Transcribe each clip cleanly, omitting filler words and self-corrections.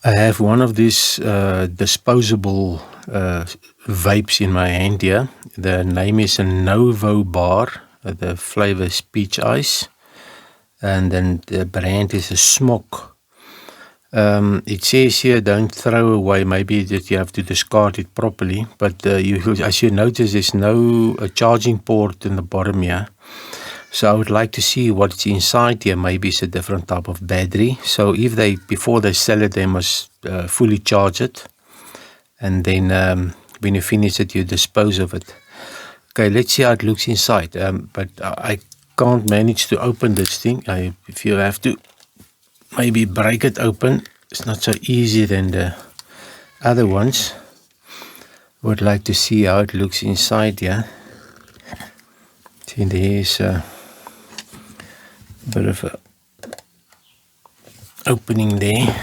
I have one of these disposable vapes in my hand here. The name is a Novo Bar. The flavor is peach ice. And then the brand is a Smoke. It says here, don't throw away. Maybe that you have to discard it properly. But as you notice, there's no charging port in the bottom here. So I would like to see what's inside here. Maybe it's a different type of battery. So if before they sell it, they must fully charge it. And then when you finish it, you dispose of it. Okay, let's see how it looks inside. But I can't manage to open this thing. If you have to maybe break it open, it's not so easy than the other ones. Would like to see how it looks inside here. See, there's a bit of a opening there.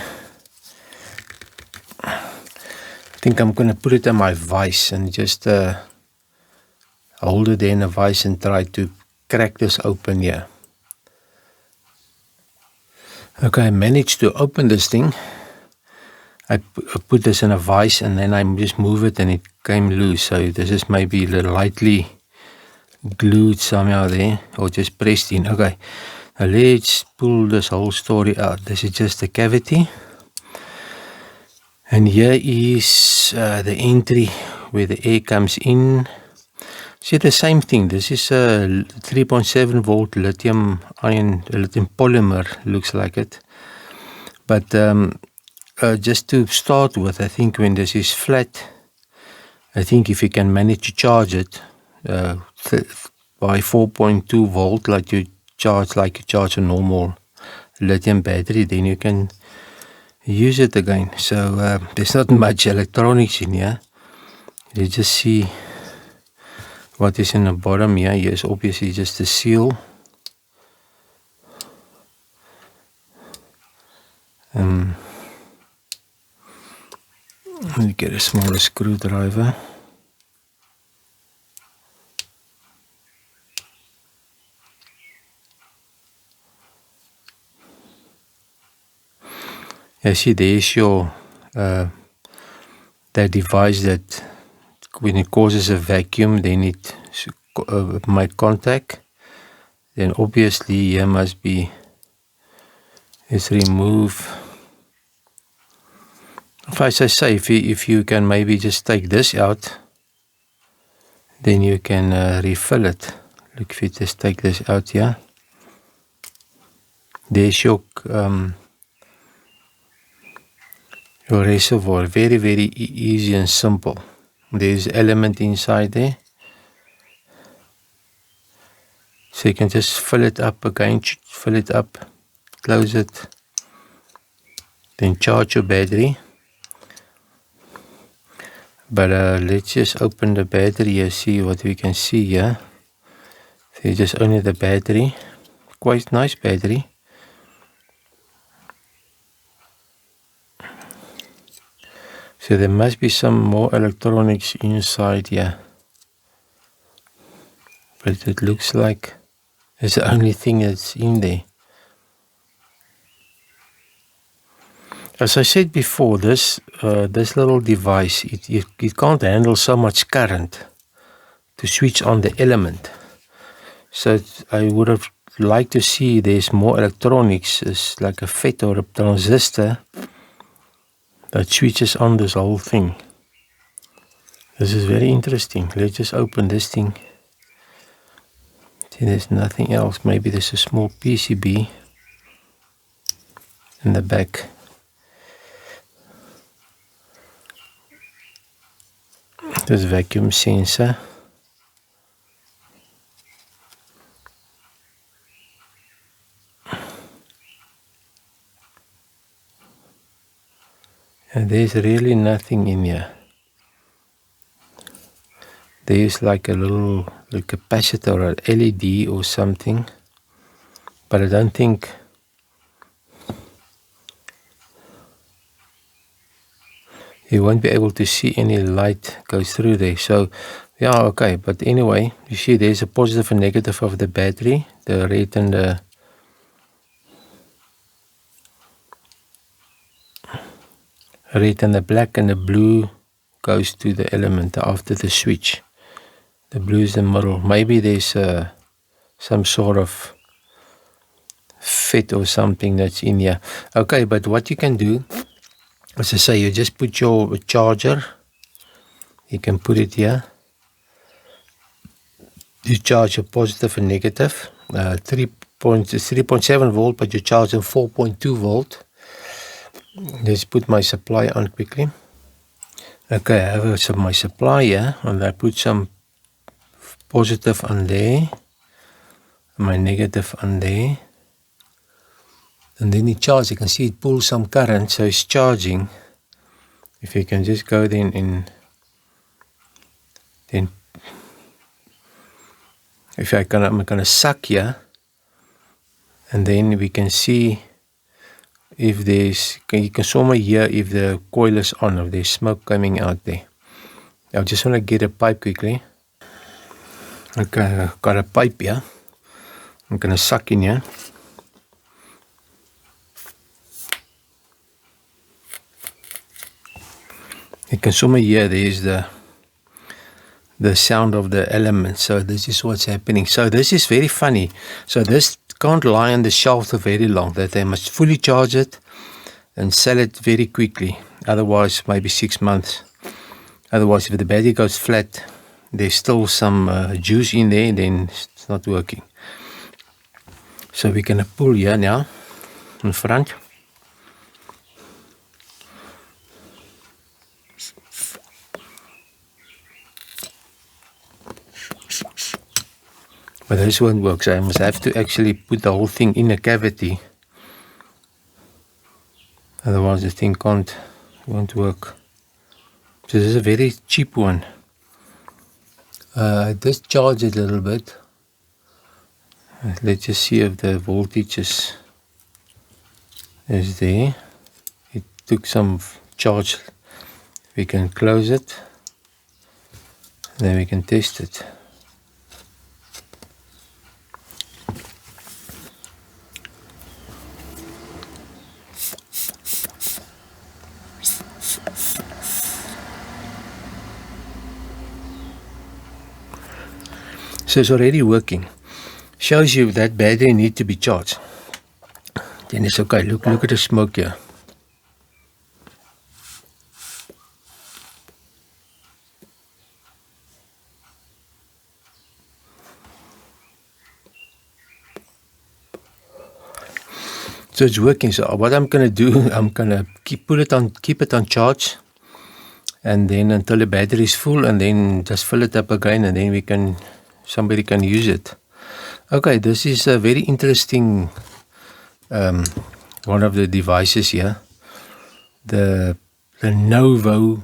I think I'm going to put it in my vise and just hold it in a vise and try to crack this open here. Okay, I managed to open this thing. I put this in a vise and then I just move it and it came loose. So this is maybe lightly glued somehow there or just pressed in. Okay, now let's pull this whole story out. This is just a cavity. And here is the entry where the air comes in. See, the same thing. This is a 3.7 volt lithium polymer, looks like it. But just to start with, I think when this is flat, I think if you can manage to charge it by 4.2 volt, like you charge a normal lithium battery, then you can use it again. So there's not much electronics in here. You just see what is in the bottom here. Here's obviously just a seal. Let me get a smaller screwdriver. You see, there's your that device that when it causes a vacuum, then it might contact. Then obviously here must be, let's remove. As I say, if you can maybe just take this out, then you can refill it. Look, if you just take this out here, there's your reservoir. Very, very easy and simple. There's element inside there. So you can just fill it up again, fill it up, close it, then charge your battery. But let's just open the battery and see what we can see here. So just only the battery. Quite nice battery. So there must be some more electronics inside here. But it looks like it's the only thing that's in there. As I said before, this little device, it can't handle so much current to switch on the element. So I would have liked to see there's more electronics. It's like a FET or a transistor that switches on this whole thing. This is very interesting. Let's just open this thing. See, there's nothing else. Maybe there's a small PCB in the back. This vacuum sensor. And there's really nothing in here. There's like a little capacitor or LED or something, but I don't think you won't be able to see any light go through there. So yeah, okay, but anyway, you see there's a positive and negative of the battery, the red and red and the black, and the blue goes to the element after the switch. The blue is the middle. Maybe there's some sort of fit or something that's in here. Okay, but what you can do, as I say, you just put your charger. You can put it here. You charge a positive and negative. 3.7 volt, but you charge a 4.2 volt. Let's put my supply on quickly. Okay, I have my supply here, and I put some positive on there, my negative on there, and then it charges. You can see it pulls some current, so it's charging. If you can just go then if I'm gonna suck here, and then we can see if there's, you can somewhere hear if the coil is on, if there's smoke coming out there. I just want to get a pipe quickly. Okay, I've got a pipe here. I'm gonna suck in here. You can somewhere hear there's the sound of the elements. So this is what's happening. So this is very funny. So this can't lie on the shelf for very long, that they must fully charge it and sell it very quickly. Otherwise, maybe 6 months. Otherwise, if the battery goes flat, there's still some juice in there, then it's not working. So we're gonna pull here now in front. But this won't work, so I must have to actually put the whole thing in a cavity. Otherwise the thing won't work. So this is a very cheap one. I just charge it a little bit. Let's just see if the voltage is there. It took some charge. We can close it. Then we can test it. So it's already working. Shows you that battery needs to be charged. Then it's okay. Look at the smoke here. So it's working. So what I'm gonna do, I'm gonna keep it on charge, and then until the battery is full, and then just fill it up again, and then somebody can use it. Okay, this is a very interesting one of the devices here, the Novo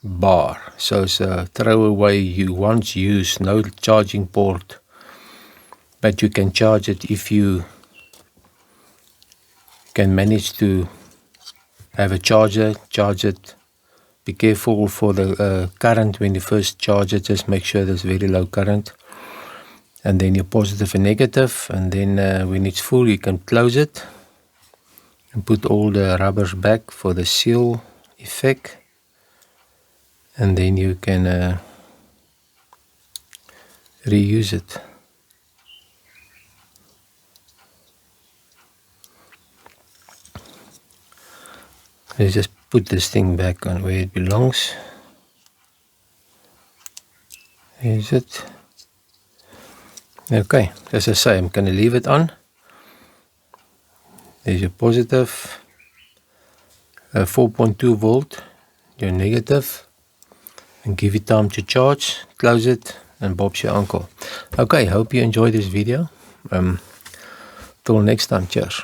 bar. So it's a throwaway, you once used, no charging port, but you can charge it if you can manage to have a charger, charge it. Be careful for the current when you first charge it, just make sure there's very low current. And then your positive and negative, and then when it's full you can close it and put all the rubbers back for the seal effect, and then you can reuse it. Let's just put this thing back on where it belongs. Here's it. Okay, as I say, I'm going to leave it on. There's your positive, 4.2 volt, your negative, and give it time to charge, close it, and Bob's your uncle. Okay, hope you enjoyed this video. Till next time, cheers.